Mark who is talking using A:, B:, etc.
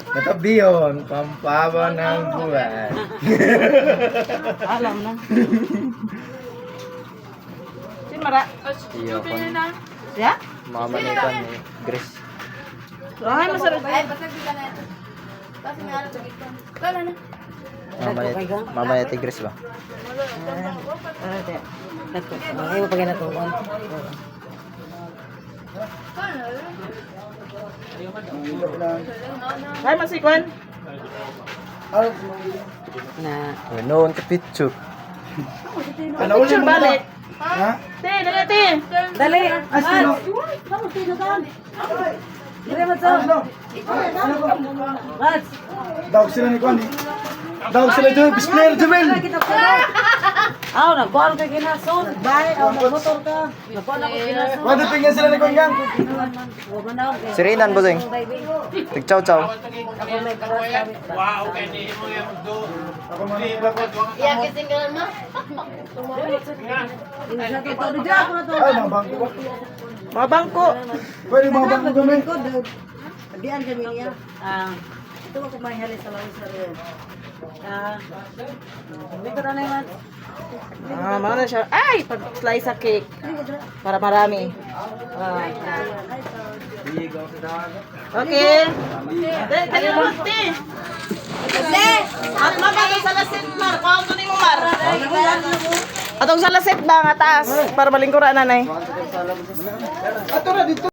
A: Matabiyon, pampawa ng buwan.
B: Alam na. Si Mara.
A: Iyo ko.
B: Ya?
A: Mama ni kan ni Grace.
B: Ay, masarap.
C: Ay, basag ka na ito. Kasi nga alam pagit ka. Kala na.
A: Mama ni Grace ba?
B: Ay, pag natuwan. Ay, masikon. Na.
A: Noon ka picture.
D: Ano ulit
B: Picture
D: mo ba?
B: balik.
D: Ha?
B: Te, dali, te. Dali.
D: Astro.
B: Vamos, te, nagan. Dire mo
D: Ano? Ano ko? Dawag sila ni Kwani. Dawag sila dyan. Bisplayer Jamel.
B: Aw, nagkuhan ka ginason. Bay, aw, nagmotor ka. Nagkuhan ako ginason.
D: Kwani tingnan sila ni Kwangang.
A: Si Rinan ba sing? Tig chow chow.
D: Ako manipilakot.
C: Iya, kising ka na.
D: Ay, mga bangko ba?
B: Mga bangko.
D: Pwede mga bangko kami.
B: Diyan kami niya. Ito ako may hali sa lawas sa rin. Hindi ko na naman. Mana siya. Ay, pag-slice sa cake. Para marami. Okay. Dali mo, te. At mabagay sa lasit, Mar. Kung ito ni mo, Mar. Atong sa lasit ba nga taas? Para malingkuran, nanay.
D: Ato na dito.